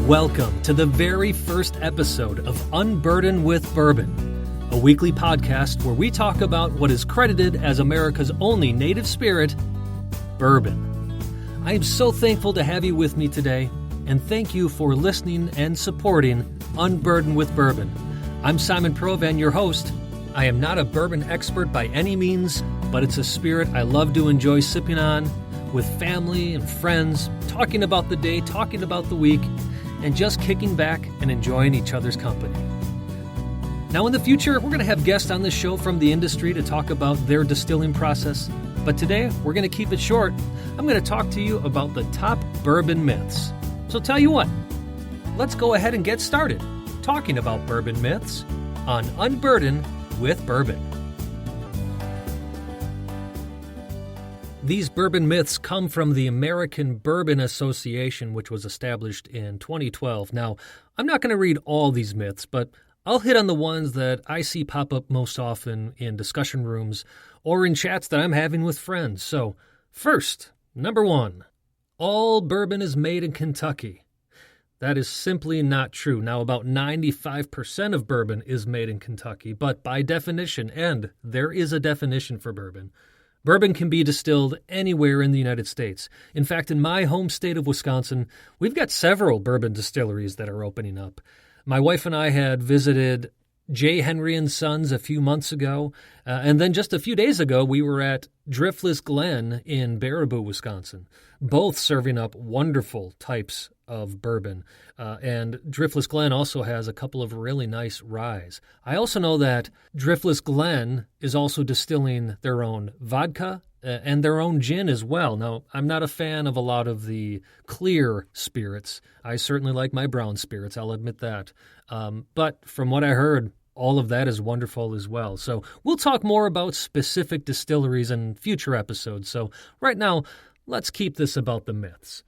Welcome to the very first episode of Unburden with Bourbon, a weekly podcast where we talk about what is credited as America's only native spirit, bourbon. I am so thankful to have you with me today, and thank you for listening and supporting Unburden with Bourbon. I'm Simon Provan, your host. I am not a bourbon expert by any means, but it's a spirit I love to enjoy sipping on with family and friends, talking about the day, talking about the week, and just kicking back and enjoying each other's company. Now in the future, we're going to have guests on this show from the industry to talk about their distilling process, but today we're going to keep it short. I'm going to talk to you about the top bourbon myths. So tell you what, let's go ahead and get started talking about bourbon myths on Unburden with Bourbon. These bourbon myths come from the American Bourbon Association, which was established in 2012. Now, I'm not going to read all these myths, but I'll hit on the ones that I see pop up most often in discussion rooms or in chats that I'm having with friends. So, first, number one, all bourbon is made in Kentucky. That is simply not true. Now, about 95% of bourbon is made in Kentucky, but by definition, and there is a definition for bourbon, bourbon can be distilled anywhere in the United States. In fact, in my home state of Wisconsin, we've got several bourbon distilleries that are opening up. My wife and I had visited J. Henry & Sons a few months ago, and then just a few days ago, we were at Driftless Glen in Baraboo, Wisconsin, both serving up wonderful types of bourbon. And Driftless Glen also has a couple of really nice ryes. I also know that Driftless Glen is also distilling their own vodka and their own gin as well. Now, I'm not a fan of a lot of the clear spirits. I certainly like my brown spirits, I'll admit that. But from what I heard, all of that is wonderful as well. So we'll talk more about specific distilleries in future episodes. So right now, let's keep this about the myths.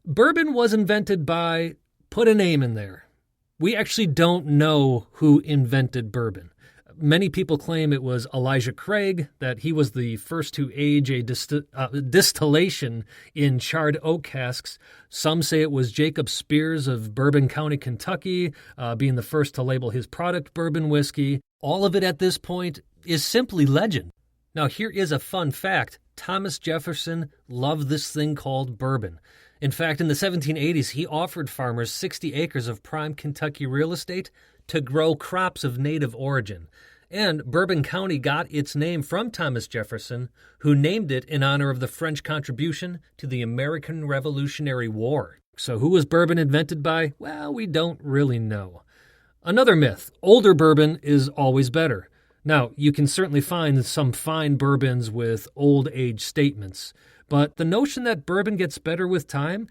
Bourbon was invented by, put a name in there. We actually don't know who invented bourbon. Many people claim it was Elijah Craig, that he was the first to age a distillation in charred oak casks. Some say it was Jacob Spears of Bourbon County, Kentucky, being the first to label his product bourbon whiskey. All of it at this point is simply legend. Now here is a fun fact. Thomas Jefferson loved this thing called bourbon. In fact, in the 1780s, he offered farmers 60 acres of prime Kentucky real estate to grow crops of native origin. And Bourbon County got its name from Thomas Jefferson, who named it in honor of the French contribution to the American Revolutionary War. So who was bourbon invented by? Well, we don't really know. Another myth, older bourbon is always better. Now, you can certainly find some fine bourbons with old age statements, but the notion that bourbon gets better with time,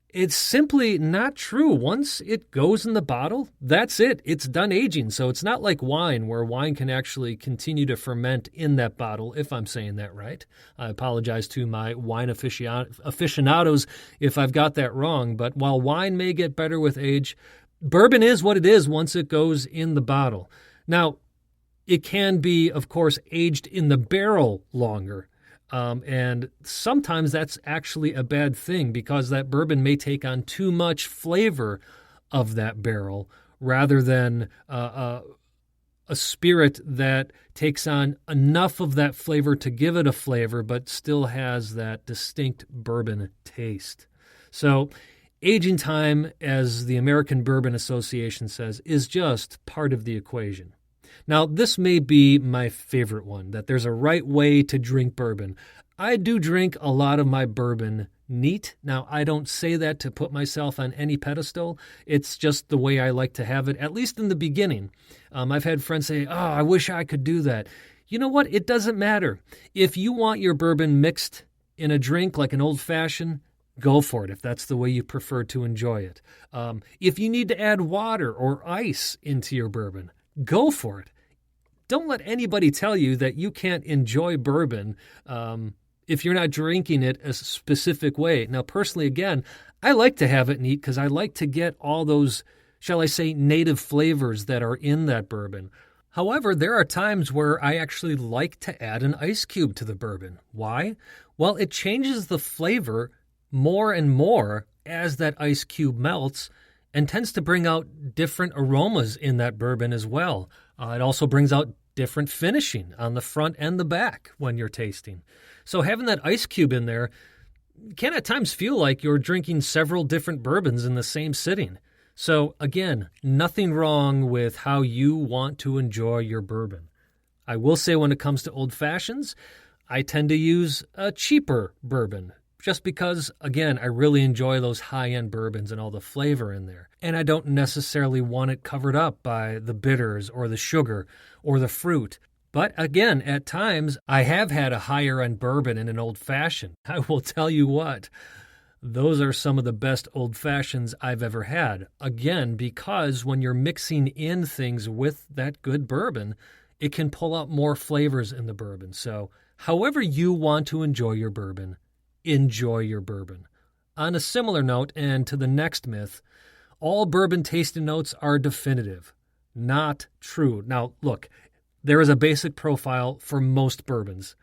it's simply not true. Once it goes in the bottle, that's it. It's done aging. So it's not like wine, where wine can actually continue to ferment in that bottle, if I'm saying that right. I apologize to my wine aficionados if I've got that wrong. But while wine may get better with age, bourbon is what it is once it goes in the bottle. Now, it can be, of course, aged in the barrel longer. And sometimes that's actually a bad thing because that bourbon may take on too much flavor of that barrel rather than a spirit that takes on enough of that flavor to give it a flavor but still has that distinct bourbon taste. So aging time, as the American Bourbon Association says, is just part of the equation. Now, this may be my favorite one, that there's a right way to drink bourbon. I do drink a lot of my bourbon neat. Now, I don't say that to put myself on any pedestal. It's just the way I like to have it, at least in the beginning. I've had friends say, I wish I could do that. You know what? It doesn't matter. If you want your bourbon mixed in a drink like an old-fashioned, go for it if that's the way you prefer to enjoy it. If you need to add water or ice into your bourbon, go for it. Don't let anybody tell you that you can't enjoy bourbon if you're not drinking it a specific way. Now, personally, again, I like to have it neat because I like to get all those, shall I say, native flavors that are in that bourbon. However, there are times where I actually like to add an ice cube to the bourbon. Why? Well, it changes the flavor more and more as that ice cube melts, and tends to bring out different aromas in that bourbon as well. It also brings out different finishing on the front and the back when you're tasting. So having that ice cube in there can at times feel like you're drinking several different bourbons in the same sitting. So again, nothing wrong with how you want to enjoy your bourbon. I will say when it comes to old fashions, I tend to use a cheaper bourbon just because, again, I really enjoy those high-end bourbons and all the flavor in there. And I don't necessarily want it covered up by the bitters or the sugar or the fruit. But again, at times, I have had a higher-end bourbon in an old-fashioned. I will tell you what, those are some of the best old-fashions I've ever had. Again, because when you're mixing in things with that good bourbon, it can pull out more flavors in the bourbon. So however you want to enjoy your bourbon, enjoy your bourbon. On a similar note, and to the next myth, all bourbon tasting notes are definitive. Not true. Now, look, there is a basic profile for most bourbons,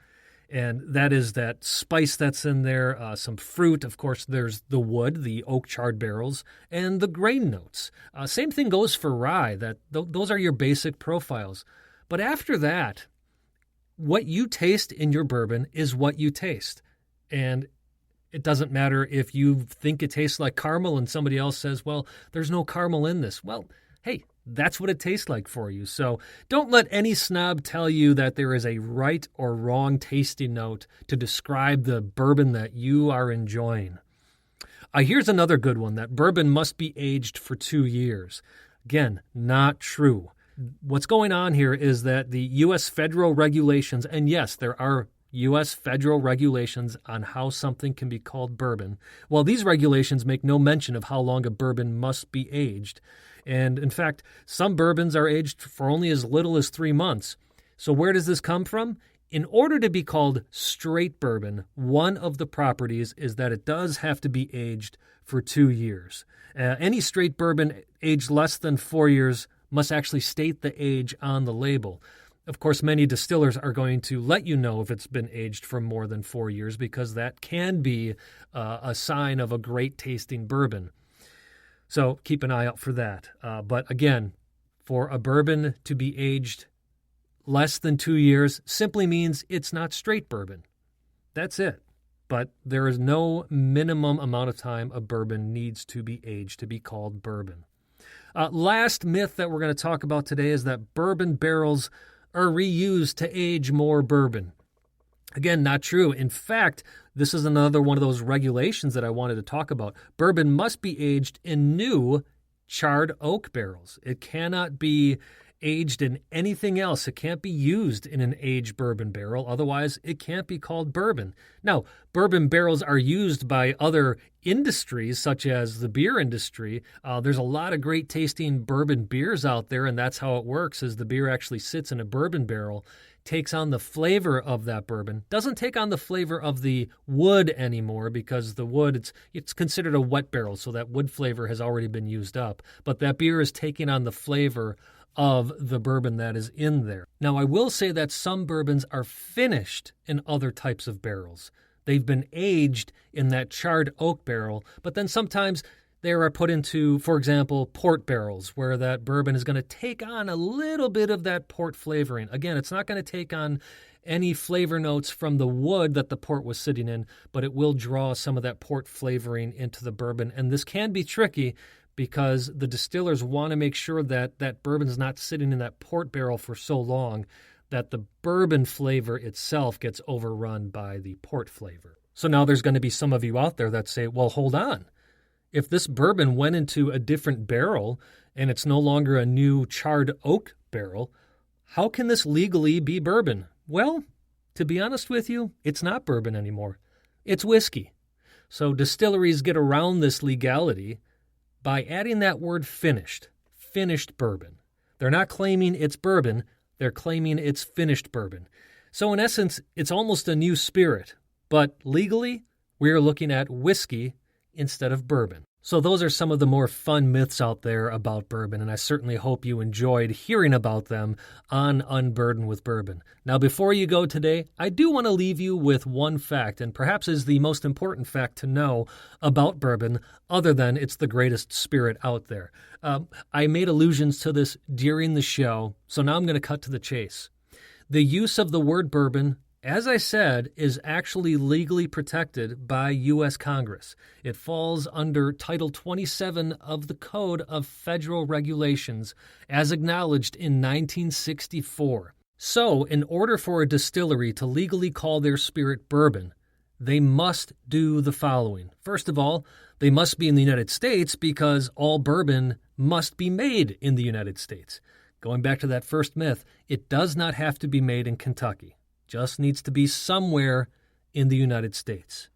and that is that spice that's in there, some fruit. Of course, there's the wood, the oak charred barrels, and the grain notes. Same thing goes for rye. Those are your basic profiles. But after that, what you taste in your bourbon is what you taste. And it doesn't matter if you think it tastes like caramel and somebody else says, well, there's no caramel in this. Well, hey, that's what it tastes like for you. So don't let any snob tell you that there is a right or wrong tasting note to describe the bourbon that you are enjoying. Here's another good one, that bourbon must be aged for 2 years. Again, not true. What's going on here is that the U.S. federal regulations, and yes, there are U.S. federal regulations on how something can be called bourbon. Well, these regulations make no mention of how long a bourbon must be aged. And in fact, some bourbons are aged for only as little as 3 months. So where does this come from? In order to be called straight bourbon, one of the properties is that it does have to be aged for 2 years. Any straight bourbon aged less than 4 years must actually state the age on the label. Of course, many distillers are going to let you know if it's been aged for more than 4 years because that can be a sign of a great tasting bourbon. So keep an eye out for that. But again, for a bourbon to be aged less than 2 years simply means it's not straight bourbon. That's it. But there is no minimum amount of time a bourbon needs to be aged to be called bourbon. Last myth that we're going to talk about today is that bourbon barrels are reused to age more bourbon. Again, not true. In fact, this is another one of those regulations that I wanted to talk about. Bourbon must be aged in new charred oak barrels. It cannot be aged in anything else. It can't be used in an aged bourbon barrel. Otherwise, it can't be called bourbon. Now, bourbon barrels are used by other industries, such as the beer industry. There's a lot of great tasting bourbon beers out there, and that's how it works, is the beer actually sits in a bourbon barrel, takes on the flavor of that bourbon, doesn't take on the flavor of the wood anymore because the wood, it's considered a wet barrel, so that wood flavor has already been used up. But that beer is taking on the flavor of the bourbon that is in there. Now, I will say that some bourbons are finished in other types of barrels. They've been aged in that charred oak barrel, but then sometimes they are put into, for example, port barrels, where that bourbon is going to take on a little bit of that port flavoring. Again, it's not going to take on any flavor notes from the wood that the port was sitting in, but it will draw some of that port flavoring into the bourbon. And this can be tricky because the distillers want to make sure that that bourbon is not sitting in that port barrel for so long that the bourbon flavor itself gets overrun by the port flavor. So now there's going to be some of you out there that say, well, hold on. If this bourbon went into a different barrel and it's no longer a new charred oak barrel, how can this legally be bourbon? Well, to be honest with you, it's not bourbon anymore. It's whiskey. So distilleries get around this legality by adding that word finished bourbon. They're not claiming it's bourbon, they're claiming it's finished bourbon. So in essence, it's almost a new spirit, but legally, we are looking at whiskey instead of bourbon. So those are some of the more fun myths out there about bourbon, and I certainly hope you enjoyed hearing about them on Unburden with Bourbon. Now, before you go today, I do want to leave you with one fact, and perhaps is the most important fact to know about bourbon, other than it's the greatest spirit out there. I made allusions to this during the show, so now I'm going to cut to the chase. The use of the word bourbon, as I said, is actually legally protected by U.S. Congress. It falls under Title 27 of the Code of Federal Regulations, as acknowledged in 1964. So, in order for a distillery to legally call their spirit bourbon, they must do the following. First of all, they must be in the United States because all bourbon must be made in the United States. Going back to that first myth, it does not have to be made in Kentucky. Just needs to be somewhere in the United States.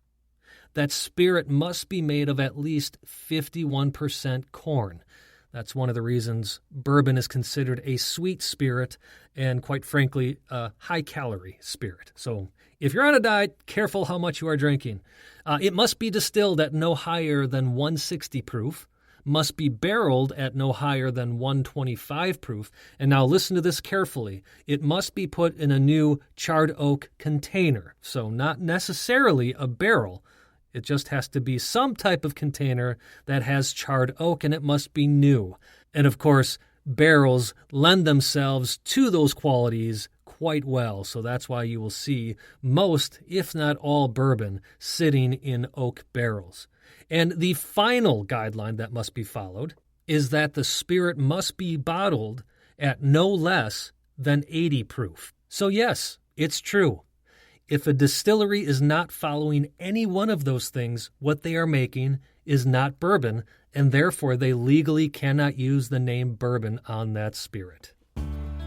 That spirit must be made of at least 51% corn. That's one of the reasons bourbon is considered a sweet spirit and, quite frankly, a high-calorie spirit. So if you're on a diet, careful how much you are drinking. It must be distilled at no higher than 160 proof, must be barreled at no higher than 125 proof. And now listen to this carefully. It must be put in a new charred oak container. So not necessarily a barrel. It just has to be some type of container that has charred oak, and it must be new. And of course, barrels lend themselves to those qualities quite well. So that's why you will see most, if not all, bourbon sitting in oak barrels. And the final guideline that must be followed is that the spirit must be bottled at no less than 80 proof. So yes, it's true. If a distillery is not following any one of those things, what they are making is not bourbon, and therefore they legally cannot use the name bourbon on that spirit.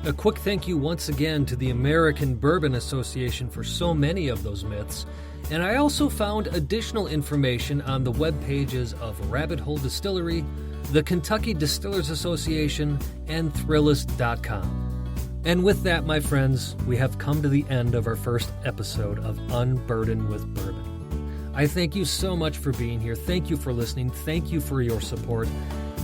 A quick thank you once again to the American Bourbon Association for so many of those myths. And I also found additional information on the web pages of Rabbit Hole Distillery, the Kentucky Distillers Association, and Thrillist.com. And with that, my friends, we have come to the end of our first episode of Unburden with Bourbon. I thank you so much for being here. Thank you for listening. Thank you for your support.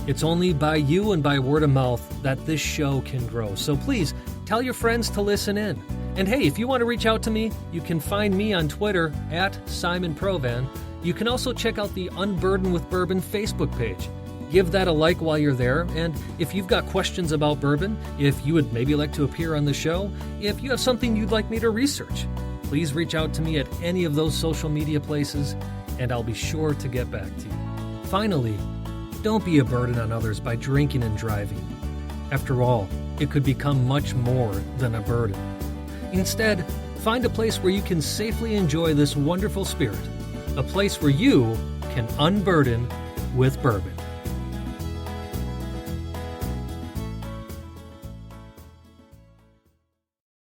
It's only by you and by word of mouth that this show can grow. So please tell your friends to listen in. And hey, if you want to reach out to me, you can find me on Twitter at Simon Provan. You can also check out the Unburden with Bourbon Facebook page. Give that a like while you're there. And if you've got questions about bourbon, if you would maybe like to appear on the show, if you have something you'd like me to research, please reach out to me at any of those social media places, and I'll be sure to get back to you. Finally, don't be a burden on others by drinking and driving. After all, it could become much more than a burden. Instead, find a place where you can safely enjoy this wonderful spirit, a place where you can unburden with bourbon.